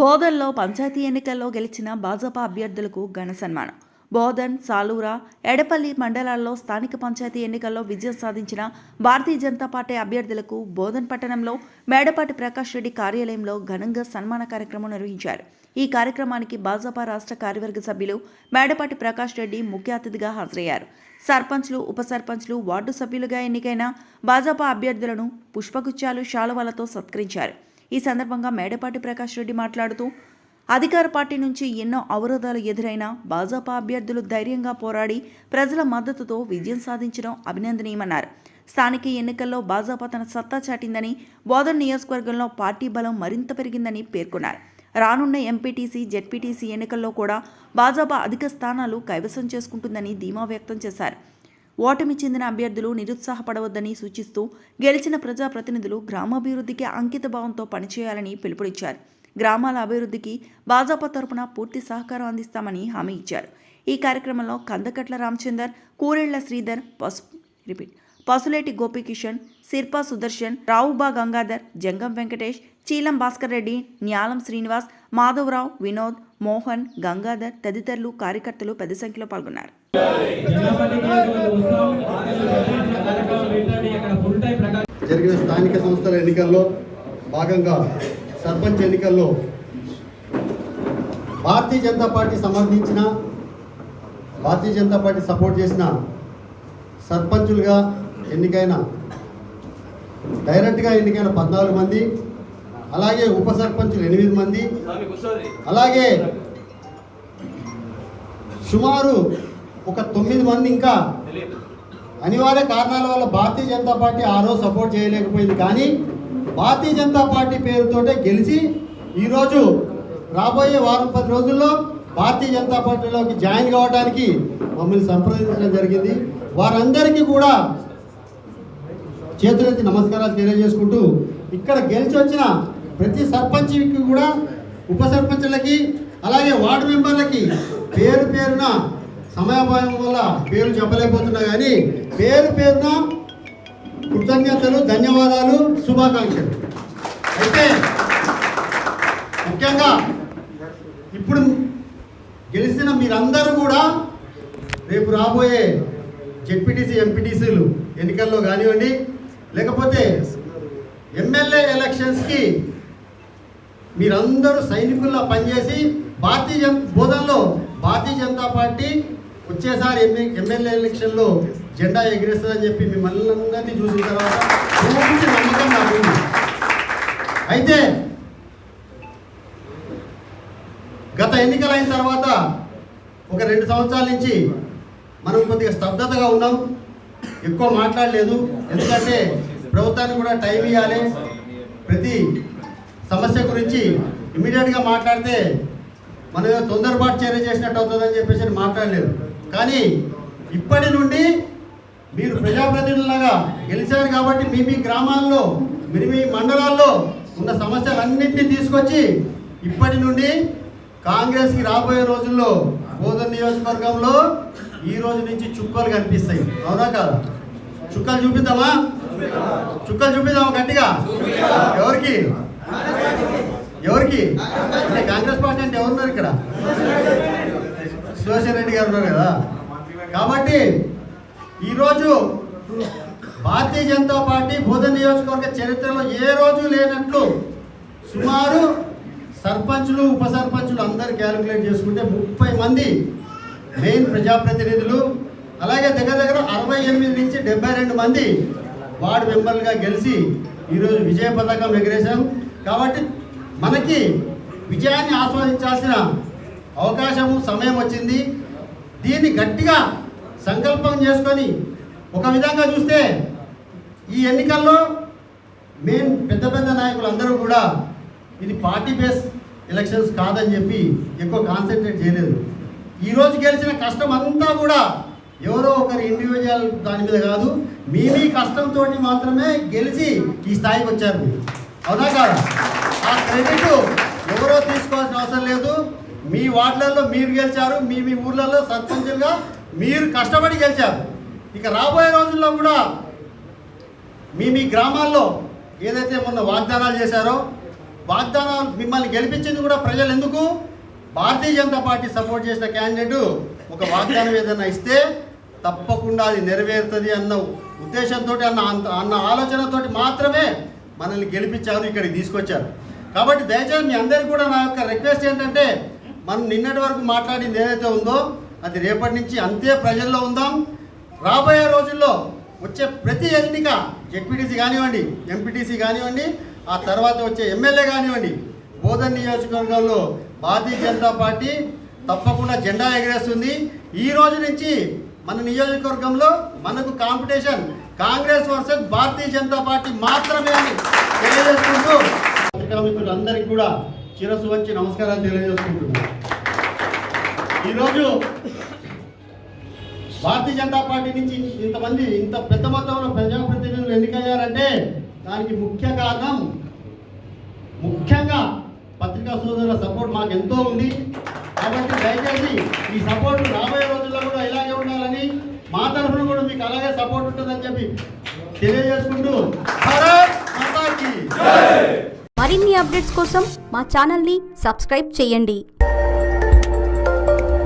బోధన్లో పంచాయతీ ఎన్నికల్లో గెలిచిన భాజపా అభ్యర్థులకు ఘన సన్మానం. బోధన్, సాలూరా, ఎడపల్లి మండలాల్లో స్థానిక పంచాయతీ ఎన్నికల్లో విజయం సాధించిన భారతీయ జనతా పార్టీ అభ్యర్థులకు బోధన్ పట్టణంలో మేడపాటి ప్రకాష్ రెడ్డి కార్యాలయంలో ఘనంగా సన్మాన కార్యక్రమం నిర్వహించారు. ఈ కార్యక్రమానికి భాజపా రాష్ట్ర కార్యవర్గ సభ్యులు మేడపాటి ప్రకాష్ రెడ్డి ముఖ్య అతిథిగా హాజరయ్యారు. సర్పంచ్లు, ఉప సర్పంచ్లు, వార్డు సభ్యులుగా ఎన్నికైన భాజపా అభ్యర్థులను పుష్పగుచ్చాలు, శాలువాలతో సత్కరించారు. ఈ సందర్భంగా మేడపాటి ప్రకాష్ రెడ్డి మాట్లాడుతూ, అధికార పార్టీ నుంచి ఎన్నో అవరోధాలు ఎదురైనా భాజపా అభ్యర్థులు ధైర్యంగా పోరాడి ప్రజల మద్దతుతో విజయం సాధించడం అభినందనీయమన్నారు. స్థానిక ఎన్నికల్లో భాజపా తన సత్తా చాటిందని, బోధన్ నియోజకవర్గంలో పార్టీ బలం మరింత పెరిగిందని పేర్కొన్నారు. రానున్న ఎంపీటీసీ, జెడ్పీటీసీ ఎన్నికల్లో కూడా భాజపా అధిక స్థానాలు కైవసం చేసుకుంటుందని ధీమా వ్యక్తం చేశారు. ఓటమి చెందిన అభ్యర్థులు నిరుత్సాహపడవద్దని సూచిస్తూ గెలిచిన ప్రజాప్రతినిధులు గ్రామాభివృద్ధికి అంకిత భావంతో పనిచేయాలని పిలుపునిచ్చారు. గ్రామాల అభివృద్ధికి భాజపా తరపున పూర్తి సహకారం అందిస్తామని హామీ ఇచ్చారు. ఈ కార్యక్రమంలో కందకట్ల రామచందర్, కూరెళ్ల శ్రీధర్, పసులేటి గోపికిషన్, సిర్పా సుదర్శన్, రావుబా గంగాధర్, జంగం వెంకటేష్, చీలం భాస్కర్ రెడ్డి, న్యాలం శ్రీనివాస్, మాధవరావు, వినోద్, మోహన్, గంగాధర్ తదితరులు కార్యకర్తలు పెద్ద సంఖ్యలో పాల్గొన్నారు. జరిగిన స్థానిక సంస్థల ఎన్నికల్లో భాగంగా సర్పంచ్ ఎన్నికల్లో భారతీయ జనతా పార్టీ సపోర్ట్ చేసిన సర్పంచులుగా ఎన్నికైన డైరెక్ట్గా ఎన్నికైన 14 మంది, అలాగే ఉప సర్పంచులు 8 మంది, అలాగే సుమారు ఒక 9 మంది ఇంకా అనివార్య కారణాల వల్ల భారతీయ జనతా పార్టీ ఆ రోజు సపోర్ట్ చేయలేకపోయింది. కానీ భారతీయ జనతా పార్టీ పేరుతోటే గెలిచి ఈరోజు రాబోయే వారం 10 రోజుల్లో భారతీయ జనతా పార్టీలోకి జాయిన్ కావడానికి మమ్మల్ని సంప్రదించడం జరిగింది. వారందరికీ కూడా చేతులెత్తి నమస్కారాలు తెలియజేసుకుంటూ, ఇక్కడ గెలిచి వచ్చిన ప్రతి సర్పంచ్కి కూడా, ఉప సర్పంచ్లకి, అలాగే వార్డు మెంబర్లకి పేరు పేరున సమయాభావం వల్ల పేరు చెప్పలేకపోతున్నా కానీ పేరు పేరున కృతజ్ఞతలు, ధన్యవాదాలు, శుభాకాంక్షలు. అయితే ముఖ్యంగా ఇప్పుడు గెలిచిన మీరందరూ కూడా రేపు రాబోయే జెడ్పీటీసీ, ఎంపీటీసీలు ఎన్నికల్లో కానివ్వండి, లేకపోతే ఎమ్మెల్యే ఎలక్షన్స్కి మీరందరూ సైనికుల్లా పనిచేసి బోధనలో భారతీయ జనతా పార్టీ వచ్చేసారి ఎమ్మెల్యే ఎలక్షన్లో జెండా ఎగిరేస్తుందని చెప్పి మిమ్మల్ని అందరినీ చూసిన తర్వాత పూర్తి నమ్మకం నాకు ఉంది. అయితే గత ఎన్నికలు అయిన తర్వాత ఒక 2 సంవత్సరాల నుంచి మనం కొద్దిగా స్తబ్దతగా ఉన్నాం, ఎక్కువ మాట్లాడలేదు. ఎందుకంటే ప్రభుత్వానికి కూడా టైం ఇవ్వాలి. ప్రతి సమస్య గురించి ఇమీడియట్గా మాట్లాడితే మనం తొందరపాటు చర్య చేసినట్టు అవుతుందని చెప్పేసి మాట్లాడలేదు. కానీ ఇప్పటి నుండి మీరు ప్రజాప్రతినిధులుగా గెలిచారు కాబట్టి మీ గ్రామాల్లో, మీ మండలాల్లో ఉన్న సమస్యలన్నింటినీ తీసుకొచ్చి ఇప్పటి నుండి కాంగ్రెస్కి రాబోయే రోజుల్లో బోధన్ నియోజకవర్గంలో ఈ రోజు నుంచి చుక్కలు కనిపిస్తాయి. అవునా కాదా? చుక్కలు చూపిద్దామా? చుక్కలు చూపిద్దామా గట్టిగా? ఎవరికి అంటే కాంగ్రెస్ పార్టీ అంటే ఎవరున్నారు ఇక్కడ? శివసేన రెడ్డి గారు ఉన్నారు కదా. కాబట్టి ఈరోజు భారతీయ జనతా పార్టీ బోధన్ నియోజకవర్గ చరిత్రలో ఏ రోజు లేనట్లు సుమారు సర్పంచులు, ఉప సర్పంచులు అందరు క్యాలిక్యులేట్ చేసుకుంటే 30 మంది మెయిన్ ప్రజాప్రతినిధులు, అలాగే దగ్గర 68 నుంచి 72 మంది వార్డు మెంబర్లుగా గెలిచి ఈరోజు విజయ పతాకం ఎగరేశాం. కాబట్టి మనకి విజయాన్ని ఆస్వాదించాల్సిన అవకాశము, సమయం వచ్చింది. దీన్ని గట్టిగా సంకల్పం చేసుకొని ఒక విధంగా చూస్తే ఈ ఎన్నికల్లో మెయిన్ పెద్ద నాయకులు అందరూ కూడా ఇది పార్టీ బేస్ ఎలక్షన్స్ కాదని చెప్పి ఎక్కువ కాన్సన్ట్రేట్ చేయలేదు. ఈరోజు గెలిచిన కష్టం అంతా కూడా ఎవరో ఒకరి ఇండివిజువల్ దాని మీద కాదు, మీ కష్టంతో మాత్రమే గెలిచి ఈ స్థాయికి వచ్చారు. అవునా కాదా? ఆ క్రెడిట్ ఎవరో తీసుకోవాల్సిన అవసరం లేదు. మీ వార్డులలో మీరు గెలిచారు, మీ ఊర్లలో సర్పంచులుగా మీరు కష్టపడి గెలిచారు. ఇక రాబోయే రోజుల్లో కూడా మీ గ్రామాల్లో ఏదైతే మొన్న వాగ్దానాలు చేశారో వాగ్దానాలు మిమ్మల్ని గెలిపించింది కూడా ప్రజలు ఎందుకు? భారతీయ జనతా పార్టీ సపోర్ట్ చేసిన క్యాండిడేట్ ఒక వాగ్దానం ఏదైనా ఇస్తే తప్పకుండా అది నెరవేరుతుంది అన్న ఉద్దేశంతో అన్న ఆలోచనతోటి మాత్రమే మనల్ని గెలిపించారు, ఇక్కడికి తీసుకొచ్చారు. కాబట్టి దయచేసి మీ అందరికీ కూడా నా యొక్క రిక్వెస్ట్ ఏంటంటే, మనం నిన్నటి వరకు మాట్లాడింది ఏదైతే ఉందో అది రేపటి నుంచి అంతే ప్రజల్లో ఉందాం. రాబోయే రోజుల్లో వచ్చే ప్రతి ఎన్నిక జెడ్పీటీసీ కానివ్వండి, ఎంపీటీసీ కానివ్వండి, ఆ తర్వాత వచ్చే ఎమ్మెల్యే కానివ్వండి, బోధన్ నియోజకవర్గంలో భారతీయ జనతా పార్టీ తప్పకుండా జెండా ఎగరేస్తుంది. ఈ రోజు నుంచి మన నియోజకవర్గంలో మనకు competition Congress versus Bharatiya Janata party మాత్రమే అని తెలియజేసుకుంటూ పత్రికా మిత్రులందరికీ కూడా శిరస్సు వంచి నమస్కారాలు తెలియజేసుకుంటున్నాను. ఈరోజు భారతీయ జనతా పార్టీ నుంచి ఇంత పెద్ద మొత్తంలో ప్రజాప్రతినిధులు ఎన్నికయ్యారంటే దానికి ముఖ్య కారణం ముఖ్యంగా పత్రికా సోదరుల సపోర్ట్ మాకు ఎంతో ఉంది. కాబట్టి దయచేసి ఈ సపోర్ట్ రాబోయే రోజుల్లో కూడా ఇలాగే ఉండాలని, మా తరఫున కూడా మీకు అలాగే సపోర్ట్ ఉంటుందని చెప్పి తెలియజేసుకుంటూ భారత్ మాతాకి మరిన్ని అప్డేట్స్ కోసం మా ఛానల్ని సబ్స్క్రైబ్ చేయండి.